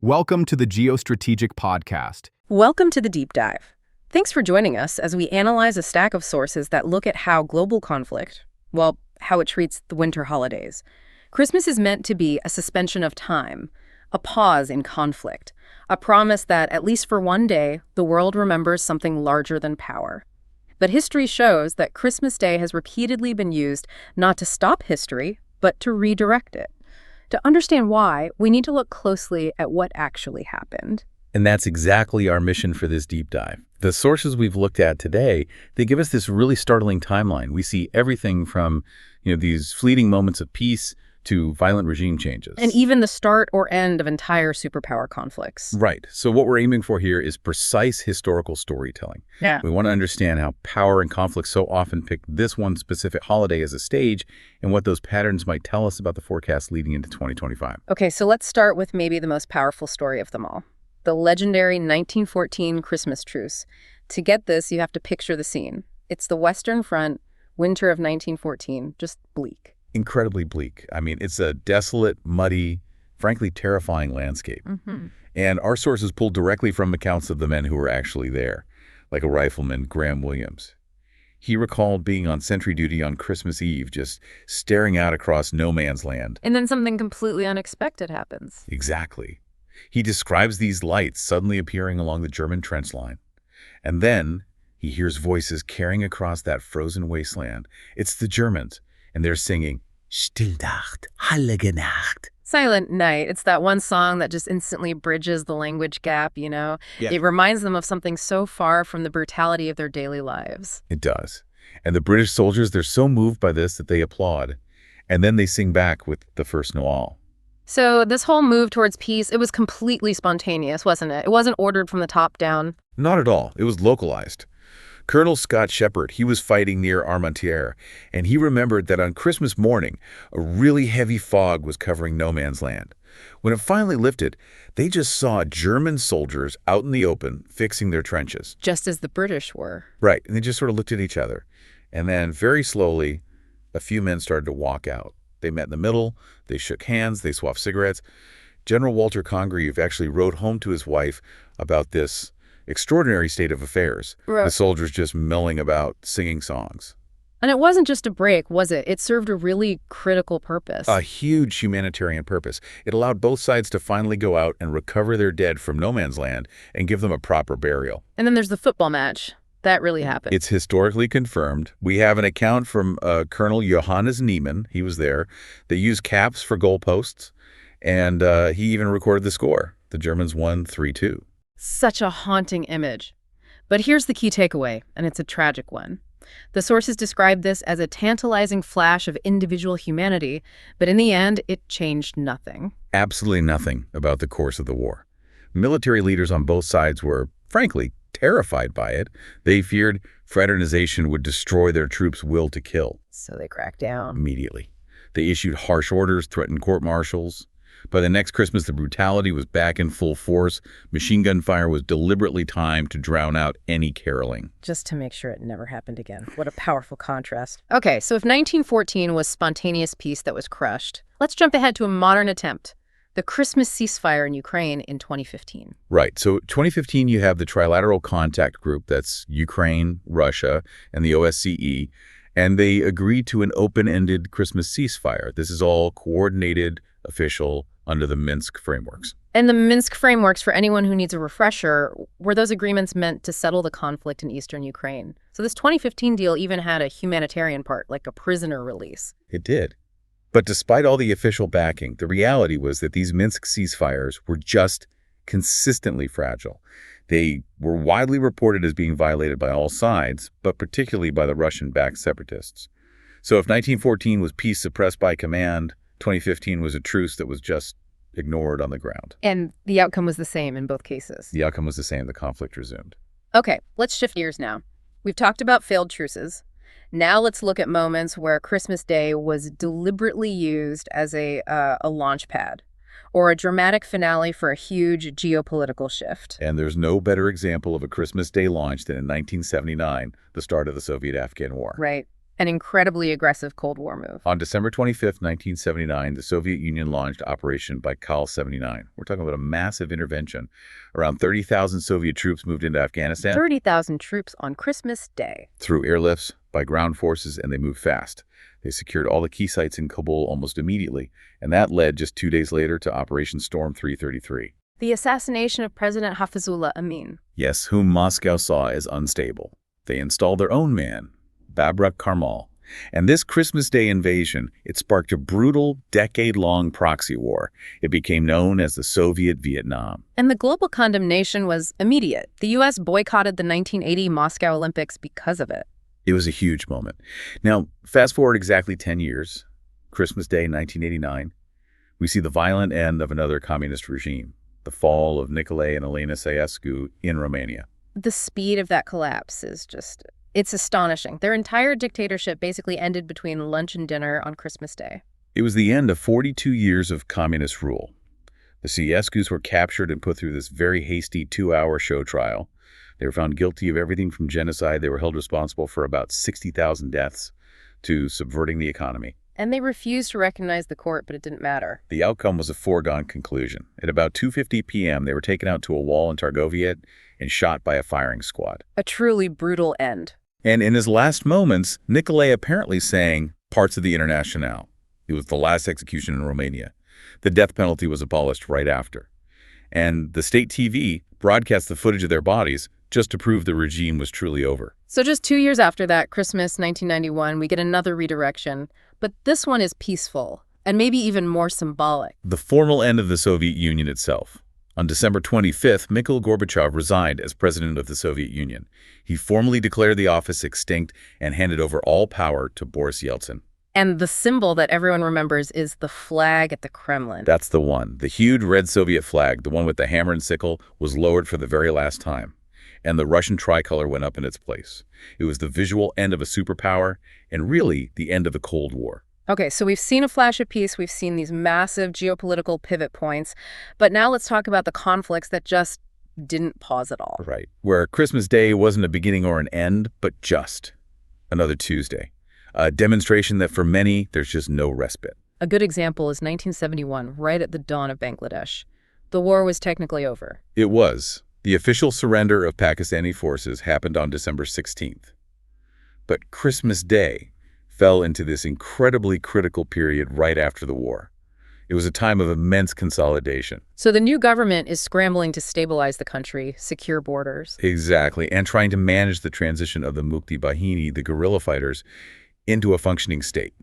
Welcome to the Geostrategic Podcast. Welcome to the Deep Dive. Thanks for joining us as we analyze a stack of sources that look at how global conflict, how it treats the winter holidays. Christmas is meant to be a suspension of time, a pause in conflict, a promise that, at least for one day, the world remembers something larger than power. But history shows that Christmas Day has repeatedly been used not to stop history, but to redirect it. To understand why, we need to look closely at what actually happened. And that's exactly our mission for this deep dive. The sources we've looked at today, they give us this really startling timeline. We see everything from, these fleeting moments of peace to violent regime changes. And even the start or end of entire superpower conflicts. Right. So what we're aiming for here is precise historical storytelling. Yeah. We want to understand how power and conflict so often pick this one specific holiday as a stage and what those patterns might tell us about the forecast leading into 2025. Okay, so let's start with maybe the most powerful story of them all. The legendary 1914 Christmas Truce. To get this, you have to picture the scene. It's the Western Front, winter of 1914, just bleak. Incredibly bleak. I mean, it's a desolate, muddy, frankly terrifying landscape. And our sources pulled directly from accounts of the men who were actually there, like a rifleman, Graham Williams. He recalled being on sentry duty on Christmas Eve, just staring out across no man's land. And then something completely unexpected happens. Exactly. He describes these lights suddenly appearing along the German trench line. And then he hears voices carrying across that frozen wasteland. It's the Germans, and they're singing, Stille Nacht, Heilige Nacht. Silent Night. It's that one song that just instantly bridges the language gap, Yeah. It reminds them of something so far from the brutality of their daily lives. It does. And the British soldiers, they're so moved by this that they applaud. And then they sing back with the first Noel. So this whole move towards peace, it was completely spontaneous, wasn't it? It wasn't ordered from the top down. Not at all. It was localized. Colonel Scott Shepard, he was fighting near Armentières, and he remembered that on Christmas morning, a really heavy fog was covering no man's land. When it finally lifted, they just saw German soldiers out in the open fixing their trenches. Just as the British were. Right, and they just sort of looked at each other. And then very slowly, a few men started to walk out. They met in the middle, they shook hands, they swapped cigarettes. General Walter Congreve actually wrote home to his wife about this extraordinary state of affairs. Right. The soldiers just milling about, singing songs. And it wasn't just a break, was it? It served a really critical purpose. A huge humanitarian purpose. It allowed both sides to finally go out and recover their dead from no man's land and give them a proper burial. And then there's the football match. That really happened. It's historically confirmed. We have an account from Colonel Johannes Niemann. He was there. They used caps for goalposts, and he even recorded the score. The Germans won 3-2. Such a haunting image. But here's the key takeaway, and it's a tragic one. The sources describe this as a tantalizing flash of individual humanity, but in the end, it changed nothing. Absolutely nothing about the course of the war. Military leaders on both sides were, frankly, terrified by it. They feared fraternization would destroy their troops' will to kill. So they cracked down. Immediately. They issued harsh orders, threatened court-martials. By the next Christmas, the brutality was back in full force. Machine gun fire was deliberately timed to drown out any caroling. Just to make sure it never happened again. What a powerful contrast. Okay, so if 1914 was spontaneous peace that was crushed, let's jump ahead to a modern attempt. The Christmas ceasefire in Ukraine in 2015. Right. So 2015, you have the Trilateral Contact Group. That's Ukraine, Russia, and the OSCE. And they agreed to an open-ended Christmas ceasefire. This is all coordinated, official, under the Minsk frameworks. And the Minsk frameworks, for anyone who needs a refresher, were those agreements meant to settle the conflict in eastern Ukraine. So this 2015 deal even had a humanitarian part, like a prisoner release. It did. But despite all the official backing, the reality was that these Minsk ceasefires were just consistently fragile. They were widely reported as being violated by all sides, but particularly by the Russian-backed separatists. So if 1914 was peace suppressed by command, 2015 was a truce that was just ignored on the ground. And the outcome was the same in both cases. The outcome was the same. The conflict resumed. Okay, let's shift gears now. We've talked about failed truces. Now let's look at moments where Christmas Day was deliberately used as a launch pad or a dramatic finale for a huge geopolitical shift. And there's no better example of a Christmas Day launch than in 1979, the start of the Soviet-Afghan War. Right. An incredibly aggressive Cold War move. On December 25th, 1979, the Soviet Union launched Operation Baikal-79. We're talking about a massive intervention. Around 30,000 Soviet troops moved into Afghanistan. 30,000 troops on Christmas Day. Through airlifts, by ground forces, and they moved fast. They secured all the key sites in Kabul almost immediately, and that led just 2 days later to Operation Storm 333. The assassination of President Hafizullah Amin. Yes, whom Moscow saw as unstable. They installed their own man, Babrak Karmal. And this Christmas Day invasion, it sparked a brutal, decade-long proxy war. It became known as the Soviet Vietnam. And the global condemnation was immediate. The U.S. boycotted the 1980 Moscow Olympics because of it. It was a huge moment. Now, fast forward exactly 10 years, Christmas Day, 1989, we see the violent end of another communist regime, the fall of Nicolae and Elena Ceausescu in Romania. The speed of that collapse is it's astonishing. Their entire dictatorship basically ended between lunch and dinner on Christmas Day. It was the end of 42 years of communist rule. The Ceausescus were captured and put through this very hasty 2-hour show trial. They were found guilty of everything from genocide. They were held responsible for about 60,000 deaths to subverting the economy. And they refused to recognize the court, but it didn't matter. The outcome was a foregone conclusion. At about 2:50 p.m., they were taken out to a wall in Targoviet and shot by a firing squad. A truly brutal end. And in his last moments, Nicolae apparently sang parts of the Internationale. It was the last execution in Romania. The death penalty was abolished right after. And the state TV broadcast the footage of their bodies just to prove the regime was truly over. So just 2 years after that, Christmas 1991, we get another redirection. But this one is peaceful, and maybe even more symbolic. The formal end of the Soviet Union itself. On December 25th, Mikhail Gorbachev resigned as president of the Soviet Union. He formally declared the office extinct and handed over all power to Boris Yeltsin. And the symbol that everyone remembers is the flag at the Kremlin. That's the one. The huge red Soviet flag, the one with the hammer and sickle, was lowered for the very last time. And the Russian tricolor went up in its place. It was the visual end of a superpower and really the end of the Cold War. Okay, so we've seen a flash of peace. We've seen these massive geopolitical pivot points. But now let's talk about the conflicts that just didn't pause at all. Right. Where Christmas Day wasn't a beginning or an end, but just another Tuesday. A demonstration that for many, there's just no respite. A good example is 1971, right at the dawn of Bangladesh. The war was technically over. It was. The official surrender of Pakistani forces happened on December 16th. But Christmas Day fell into this incredibly critical period right after the war. It was a time of immense consolidation. So the new government is scrambling to stabilize the country, secure borders. Exactly, and trying to manage the transition of the Mukti Bahini, the guerrilla fighters, into a functioning state.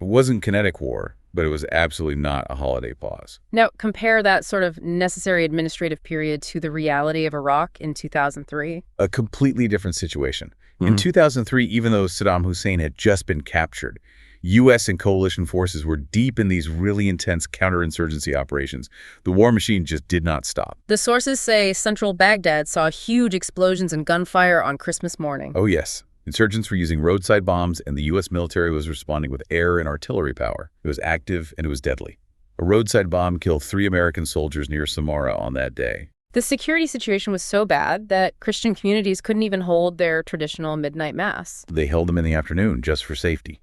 It wasn't kinetic war, but it was absolutely not a holiday pause. Now, compare that sort of necessary administrative period to the reality of Iraq in 2003. A completely different situation. In 2003, even though Saddam Hussein had just been captured, U.S. and coalition forces were deep in these really intense counterinsurgency operations. The war machine just did not stop. The sources say central Baghdad saw huge explosions and gunfire on Christmas morning. Oh, yes. Insurgents were using roadside bombs, and the U.S. military was responding with air and artillery power. It was active, and it was deadly. A roadside bomb killed 3 American soldiers near Samara on that day. The security situation was so bad that Christian communities couldn't even hold their traditional midnight mass. They held them in the afternoon just for safety.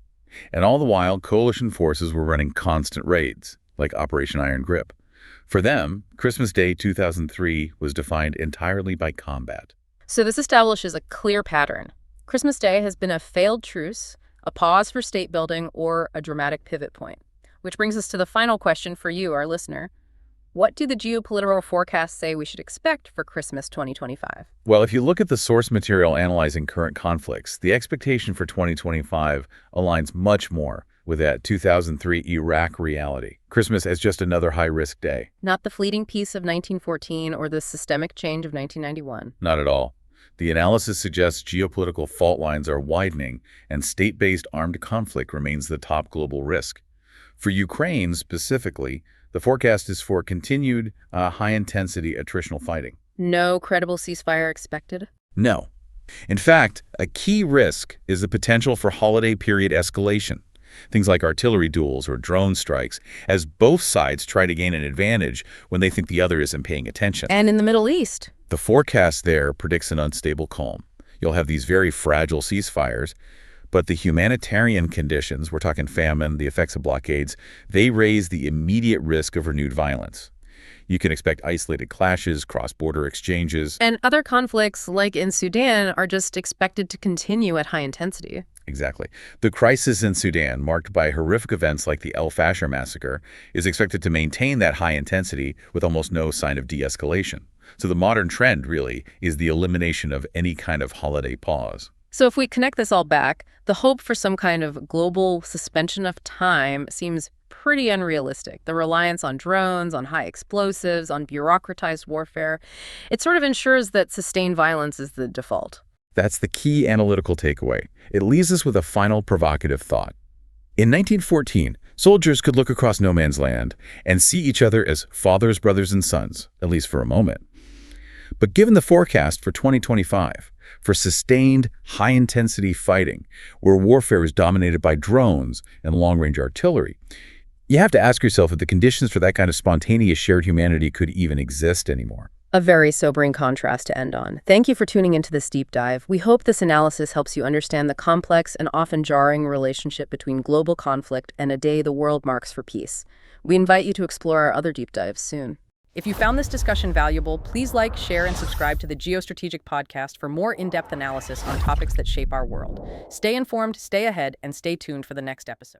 And all the while, coalition forces were running constant raids, like Operation Iron Grip. For them, Christmas Day 2003 was defined entirely by combat. So this establishes a clear pattern. Christmas Day has been a failed truce, a pause for state building, or a dramatic pivot point. Which brings us to the final question for you, our listener. What do the geopolitical forecasts say we should expect for Christmas 2025? Well, if you look at the source material analyzing current conflicts, the expectation for 2025 aligns much more with that 2003 Iraq reality. Christmas as just another high-risk day. Not the fleeting peace of 1914 or the systemic change of 1991. Not at all. The analysis suggests geopolitical fault lines are widening and state-based armed conflict remains the top global risk. For Ukraine specifically, the forecast is for continued high-intensity attritional fighting. No credible ceasefire expected? No. In fact, a key risk is the potential for holiday period escalation. Things like artillery duels or drone strikes, as both sides try to gain an advantage when they think the other isn't paying attention. And in the Middle East? The forecast there predicts an unstable calm. You'll have these very fragile ceasefires, But the humanitarian conditions, we're talking famine, the effects of blockades, they raise the immediate risk of renewed violence. You can expect isolated clashes, cross-border exchanges. And other conflicts, like in Sudan, are just expected to continue at high intensity. Exactly. The crisis in Sudan, marked by horrific events like the El Fasher massacre, is expected to maintain that high intensity with almost no sign of de-escalation. So the modern trend, really, is the elimination of any kind of holiday pause. So if we connect this all back, the hope for some kind of global suspension of time seems pretty unrealistic. The reliance on drones, on high explosives, on bureaucratized warfare, it sort of ensures that sustained violence is the default. That's the key analytical takeaway. It leaves us with a final provocative thought. In 1914, soldiers could look across no man's land and see each other as fathers, brothers, and sons, at least for a moment. But given the forecast for 2025, for sustained, high-intensity fighting, where warfare is dominated by drones and long-range artillery, you have to ask yourself if the conditions for that kind of spontaneous shared humanity could even exist anymore. A very sobering contrast to end on. Thank you for tuning into this deep dive. We hope this analysis helps you understand the complex and often jarring relationship between global conflict and a day the world marks for peace. We invite you to explore our other deep dives soon. If you found this discussion valuable, please like, share, and subscribe to the Geostrategic Podcast for more in-depth analysis on topics that shape our world. Stay informed, stay ahead, and stay tuned for the next episode.